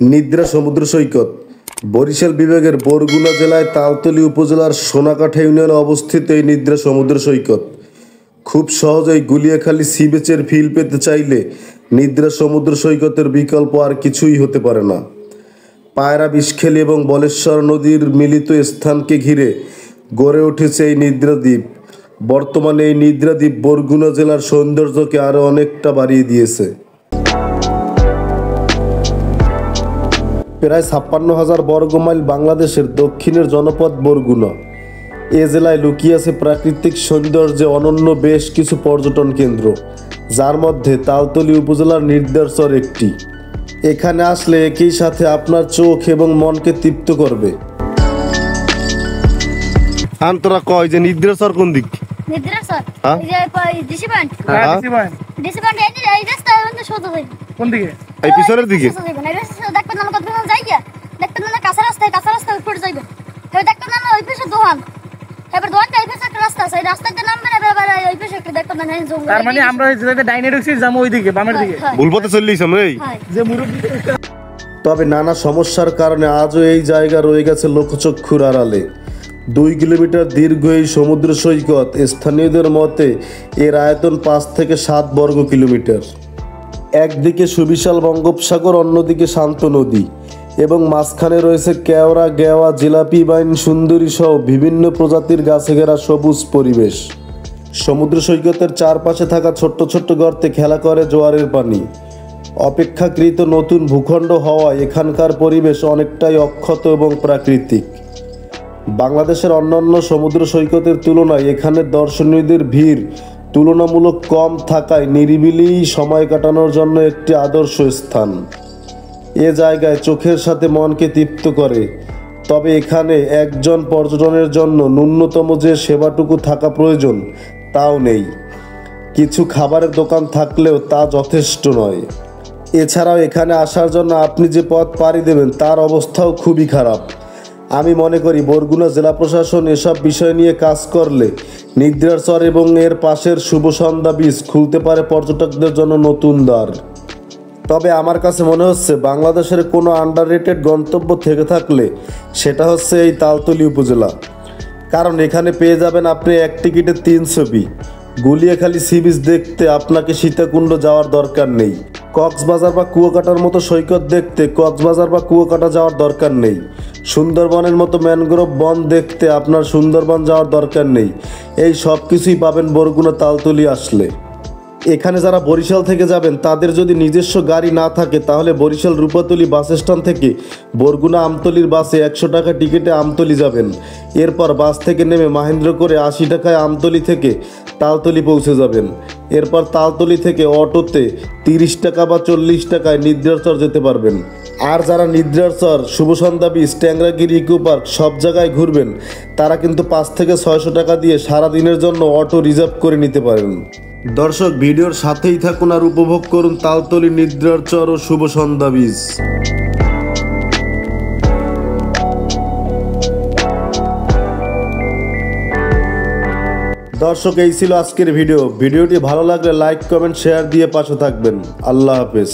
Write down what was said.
নিদ্রা সমুদ্র সৈকত বরিশাল বিভাগের বরগুনা জেলায় তালতলী উপজেলার সোনাকাঠা ইউনিয়নে অবস্থিত এই নিদ্রা সমুদ্র সৈকত খুব সহজেই গুলিয়াখালী সি বিচের ফিল পেতে চাইলে নিদ্রা সমুদ্র সৈকতের বিকল্প আর কিছুই হতে পারে না। পায়রা বিষখেলি এবং বলেশ্বর নদীর মিলিত স্থানকে ঘিরে গড়ে উঠেছে এই নিদ্রাদ্বীপ। বর্তমানে এই নিদ্রাদ্বীপ বরগুনা জেলার সৌন্দর্যকে আরও অনেকটা বাড়িয়ে দিয়েছে। প্রায় ৫৬,০০০ বর্গমাইল বাংলাদেশের দক্ষিণের জনপদ বরগুনা। এ জেলায় লুকিয়ে আছে প্রাকৃতিক সৌন্দর্যে অনন্য বেশ কিছু পর্যটন কেন্দ্র, যার মধ্যে তালতলী উপজেলার নিদ্রাচর একটি। এখানে আসলে একই সাথে আপনার চোখ এবং মনকে তৃপ্ত করবে। আন্তরা কয় যে নিদ্রাচর কোন দিক? নিদ্রাচর ডিসি পয়েন্ট এই রাস্তা কোন দিকে? এই পিছনের দিকে দেখবেন না কত যাই গিয়া দেখবেন না কাঁচা রাস্তায় উপরে যাইবেন তবে দেখবেন না ওই পাশে দোকান এবার দোকানটা এই পাশে একটা রাস্তা আছে এই রাস্তাতে নামবেন এবার ওই পাশে একটা দেখবেন না জঙ্গল। তার মানে আমরা এই জায়গাতে ডাইনে ঢুকছি যাবো ওই দিকে বামের দিকে ভুল পথে চললিস আমরা এই যে মুরব্বি। তবে নানা সমস্যার কারণে আজও এই জায়গা রয়ে গেছে লোকচক্ষুর আড়ালে। 2 কিলোমিটার দীর্ঘ এই সমুদ্র সৈকত স্থানীয়দের মতে এর আয়তন 5 থেকে 7 বর্গ কিলোমিটার। একদিকে সুবিশাল বঙ্গোপসাগর, অন্যদিকে শান্ত নদী এবং মাঝখানে রয়েছে কেওড়া, গেওয়া, জিলাপি বাইন, সুন্দরী সহ বিভিন্ন প্রজাতির গাছে ঘেরা সবুজ পরিবেশ। সমুদ্র সৈকতের চারপাশে থাকা ছোট্ট ছোট্ট গর্তে খেলা করে জোয়ারের পানি। অপেক্ষাকৃত নতুন ভূখণ্ড হওয়ায় এখানকার পরিবেশ অনেকটাই অক্ষত এবং প্রাকৃতিক। বাংলাদেশের অন্যান্য সমুদ্র সৈকতের তুলনায় এখানে দর্শনীয়দের ভিড় তুলনামূলক কম থাকায় নিরিবিলি সময় কাটানোর জন্য একটি আদর্শ স্থান। এ জায়গায় চোখের সাথে মনকে তৃপ্ত করে। তবে এখানে একজন পর্যটনের জন্য ন্যূনতম যে সেবাটুকু থাকা প্রয়োজন তাও নেই। কিছু খাবারের দোকান থাকলেও তা যথেষ্ট নয়। এছাড়াও এখানে আসার জন্য আপনি যে পথ পাড়ি দেবেন তার অবস্থাও খুবই খারাপ। আমি মনে করি বরগুনা জেলা প্রশাসন এসব বিষয় নিয়ে কাজ করলে নিদ্রাচর এবং এর পাশের শুভসন্ধ্যা বীচ খুলতে পারে পর্যটকদের জন্য নতুন দ্বার। তবে আমার কাছে মনে হচ্ছে বাংলাদেশের কোনো আন্ডাররেটেড গন্তব্য থেকে থাকলে সেটা হচ্ছে এই তালতলী উপজেলা। কারণ এখানে পেয়ে যাবেন আপনি এক টিকিটে 3 ছবি। গুলিয়াখালী সি বিচ দেখতে আপনাকে সীতাকুণ্ড যাওয়ার দরকার নেই। কক্সবাজার বা কুয়াকাটার মতো সৈকত দেখতে কক্সবাজার বা কুয়াকাটা যাওয়ার দরকার নেই। সুন্দরবনের মতো ম্যানগ্রোভ বন দেখতে আপনার সুন্দরবন যাওয়ার দরকার নেই। এই সব কিছুই পাবেন বরগুনা তালতলী আসলে। এখানে যারা বরিশাল থেকে যাবেন তাদের যদি নিজস্ব গাড়ি না থাকে তাহলে বরিশাল রূপাতলী বাস স্ট্যান্ড থেকে বরগুনা আমতলীর বাসে 100 টাকা টিকিটে আমতলী যাবেন। এরপর বাস থেকে নেমে মাহেন্দ্র করে 80 টাকায় আমতলী থেকে তালতলী পৌঁছে যাবেন। এরপর তালতলী থেকে অটোতে 30 টাকা বা 40 টাকায় নিদ্রাচর যেতে পারবেন। আর যারা নিদ্রাচর, শুভসন্ধ্যা বীচ, ট্যাংরাগিরি, ইকো পার্ক সব জায়গায় ঘুরবেন তারা কিন্তু 5 থেকে 600 টাকা দিয়ে সারাদিনের জন্য অটো রিজার্ভ করে নিতে পারেন। দর্শক, ভিডিওর সাথেই থাকুন আর উপভোগ করুন তালতলী, নিদ্রাচর ও শুভসন্ধ্যা বীচ। দর্শক, এই ছিল আজকের ভিডিওটি ভালো লাগলে লাইক, কমেন্ট, শেয়ার দিয়ে পাশে থাকবেন। আল্লাহ হাফেজ।